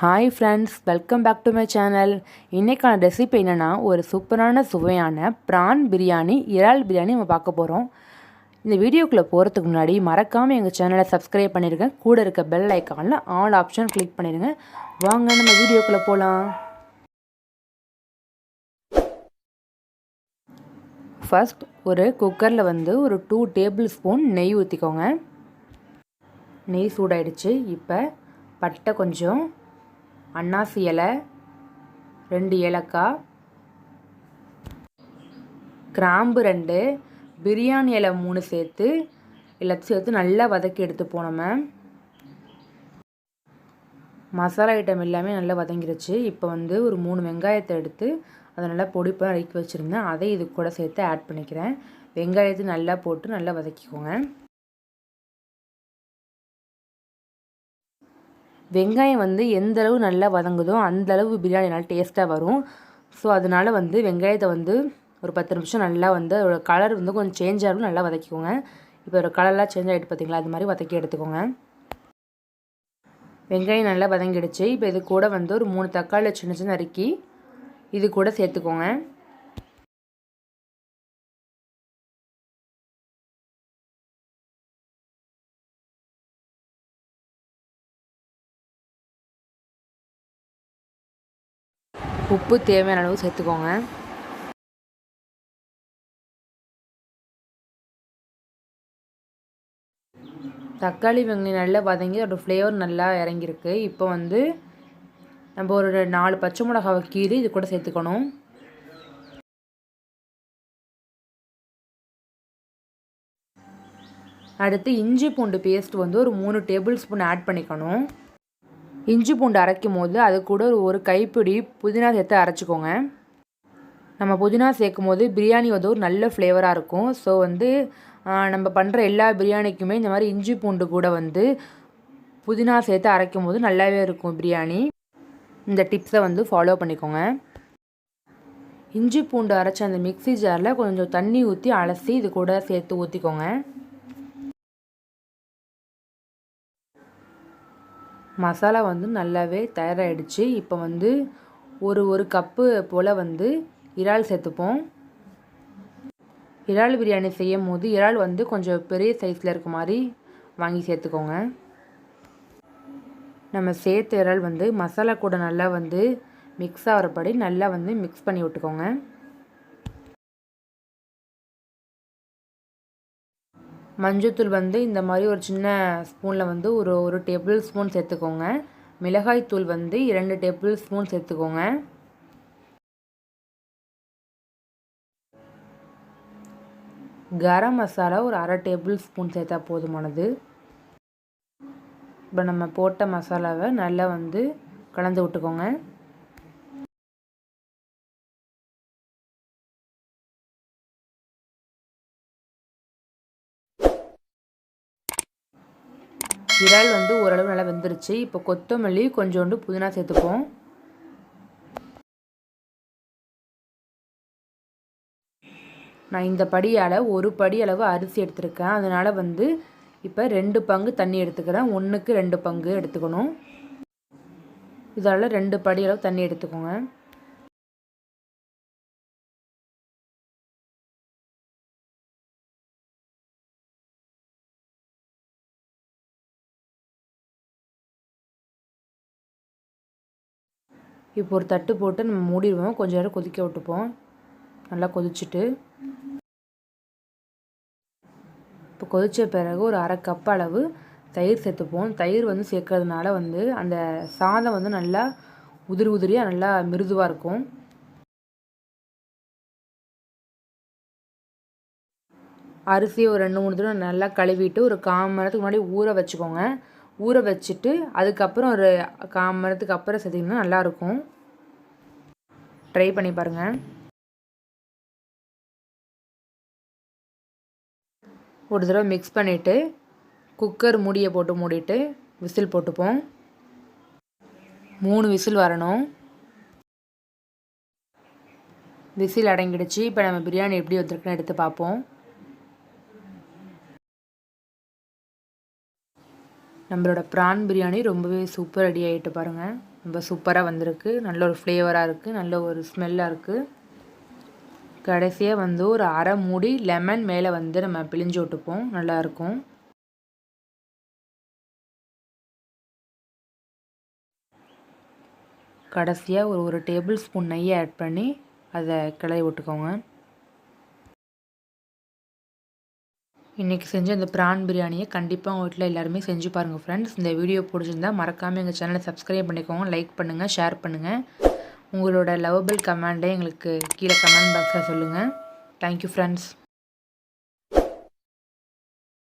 Hi friends, welcome back to my channel. இன்றைக்கான recipe என்னென்னா, ஒரு சூப்பரான சுவையான ப்ரான் பிரியாணி, இறால் பிரியாணி நம்ம பார்க்க போகிறோம். இந்த வீடியோக்குள்ளே போகிறதுக்கு முன்னாடி மறக்காமல் எங்கள் சேனலை சப்ஸ்கிரைப் பண்ணிடுங்க. கூட இருக்க பெல் ஐக்கானில் ஆல் ஆப்ஷன் கிளிக் பண்ணிடுங்க. வாங்க நம்ம வீடியோக்குள்ளே போகலாம். ஃபர்ஸ்ட் ஒரு குக்கரில் ஒரு 2 டேபிள் ஸ்பூன் நெய் ஊற்றிக்கோங்க. நெய் சூடாயிடுச்சு. இப்போ பட்டை கொஞ்சம், அன்னாசி இலை 2 ஏலக்காய், கிராம்பு 2, பிரியாணி இலை 3 சேர்த்து எல்லாத்தையும் சேர்த்து நல்லா வதக்கி எடுத்துப்போம். நம்ம மசாலா ஐட்டம் எல்லாமே நல்லா வதங்கிருச்சு. இப்போ ஒரு 3 வெங்காயத்தை எடுத்து அதை நல்லா பொடிப்பாக நறுக்கி வச்சுருந்தேன். அதை இது கூட சேர்த்து ஆட் பண்ணிக்கிறேன். வெங்காயத்தை நல்லா போட்டு நல்லா வதக்கிக்கோங்க. வெங்காயம் எந்தளவு நல்லா வதங்குதோ அந்தளவு பிரியாணி நல்லா டேஸ்ட்டாக வரும். ஸோ அதனால் வெங்காயத்தை ஒரு 10 நிமிஷம் நல்லா அதோட கலர் கொஞ்சம் சேஞ்ச் ஆகும், நல்லா வதக்கிக்கோங்க. இப்போ ஒரு கலர்லாம் சேஞ்ச் ஆகிட்டு பார்த்தீங்களா, அது மாதிரி வதக்கி எடுத்துக்கோங்க. வெங்காயம் நல்லா வதங்கிடுச்சு. இப்போ இது கூட ஒரு 3 தக்காளி சின்ன சின்ன நறுக்கி இது கூட சேர்த்துக்கோங்க. உப்பு தேவையான அளவு சேர்த்துக்கோங்க. தக்காளி வெங்காயம் நல்லா வதங்கி அதோட ஃப்ளேவர் நல்லா இறங்கியிருக்கு. இப்போ நம்ம ஒரு 4 பச்சை மிளகாவை கீறி இது கூட சேர்த்துக்கணும். அடுத்து இஞ்சி பூண்டு பேஸ்ட் ஒரு 3 டேபிள் ஸ்பூன் ஆட் பண்ணிக்கணும். இஞ்சி பூண்டு அரைக்கும் போது அது கூட ஒரு கைப்பிடி புதினா சேர்த்து அரைச்சிக்கோங்க. நம்ம புதினா சேர்க்கும் போது பிரியாணி ஒரு நல்ல ஃப்ளேவராக இருக்கும். ஸோ நம்ம பண்ணுற எல்லா பிரியாணிக்குமே இந்த மாதிரி இஞ்சி பூண்டு கூட புதினா சேர்த்து அரைக்கும் போது நல்லாவே இருக்கும் பிரியாணி. இந்த டிப்ஸை ஃபாலோ பண்ணிக்கோங்க. இஞ்சி பூண்டு அரைச்ச அந்த மிக்ஸி ஜாரில் கொஞ்சம் தண்ணி ஊற்றி அலசி இது கூட சேர்த்து ஊற்றிக்கோங்க. மசாலா நல்லாவே தயாராகிடுச்சு. இப்போ ஒரு கப்பு போல் இறால் சேர்த்துப்போம். இறால் பிரியாணி செய்யும் போது இறால் கொஞ்சம் பெரிய சைஸில் இருக்க மாதிரி வாங்கி சேர்த்துக்கோங்க. நம்ம சேர்த்த இறால் மசாலா கூட நல்லா மிக்ஸ் ஆகிறபடி நல்லா மிக்ஸ் பண்ணி விட்டுக்கோங்க. மஞ்சள்தூள் இந்த மாதிரி ஒரு சின்ன ஸ்பூனில் ஒரு டேபிள் ஸ்பூன் சேர்த்துக்கோங்க. மிளகாய் தூள் 2 டேபிள் ஸ்பூன் சேர்த்துக்கோங்க. கரம் மசாலா ஒரு 1/2 டேபிள் ஸ்பூன் சேர்த்தா போதுமானது. இப்போ நம்ம போட்ட மசாலாவை நல்லா கலந்து விட்டுக்கோங்க. இறால் ஓரளவு நல்லா வெந்துருச்சு. இப்போ கொத்தமல்லி கொஞ்சோண்டு புதினா சேர்த்துப்போம். நான் இந்த படியால் 1 படி அளவு அரிசி எடுத்துருக்கேன். அதனால் இப்போ 2 பங்கு தண்ணி எடுத்துக்கிறேன். 1க்கு 2 பங்கு எடுத்துக்கணும். இதால் 2 படி அளவு தண்ணி எடுத்துக்கோங்க. இப்போ ஒரு தட்டு போட்டு நம்ம மூடிடுவோம். கொஞ்சம் நேரம் கொதிக்க விட்டுப்போம். நல்லா கொதிச்சுட்டு இப்போ கொதித்த பிறகு ஒரு 1/2 கப் அளவு தயிர் சேர்த்துப்போம். தயிர் சேர்க்கறதுனால அந்த சாதம் நல்லா உதிரி உதிரியாக நல்லா மிருதுவாக இருக்கும். அரிசி ஒரு 2-3 தடவை நல்லா கழுவிட்டு ஒரு 1/4 மணி நேரத்துக்கு முன்னாடி ஊற வச்சுக்கோங்க. ஊற வச்சுட்டு அதுக்கப்புறம் ஒரு 1/4 மணி நேரத்துக்கு அப்புறம் சேர்த்திங்கன்னா நல்லாயிருக்கும். ட்ரை பண்ணி பாருங்கள். ஒரு தடவை மிக்ஸ் பண்ணிவிட்டு குக்கர் மூடியை போட்டு மூடிட்டு விசில் போட்டுப்போம். 3 விசில் வரணும். விசில் அடங்கிடுச்சு. இப்போ நம்ம பிரியாணி எப்படி வந்திருக்குன்னு எடுத்து பார்ப்போம். நம்மளோட ப்ரான் பிரியாணி ரொம்பவே சூப்பர் ரெடி ஆகிட்டு பாருங்கள். ரொம்ப சூப்பராக வந்திருக்கு. நல்ல ஒரு ஃப்ளேவராக இருக்குது, நல்ல ஒரு ஸ்மெல்லாக இருக்குது. கடைசியாக வந்து ஒரு அரை மூடி லெமன் மேலே வந்து நம்ம பிழிஞ்சு விட்டுப்போம், நல்லாயிருக்கும். கடைசியாக ஒரு டேபிள் ஸ்பூன் நெய்யை ஆட் பண்ணி அதை கிளறி விட்டுக்கோங்க. இன்றைக்கி செஞ்ச இந்த ப்ரான் பிரியாணியை கண்டிப்பாக உங்கள் வீட்டில் எல்லாருமே செஞ்சு பாருங்கள் ஃப்ரெண்ட்ஸ். இந்த வீடியோ பிடிச்சிருந்தா மறக்காமல் எங்கள் சேனலை சப்ஸ்கிரைப் பண்ணிக்கோங்க, லைக் பண்ணுங்கள், ஷேர் பண்ணுங்கள். உங்களோட லவபிள் கமெண்ட்டை எங்களுக்கு கீழே கமெண்ட் பாக்ஸில் சொல்லுங்கள். Thank you friends.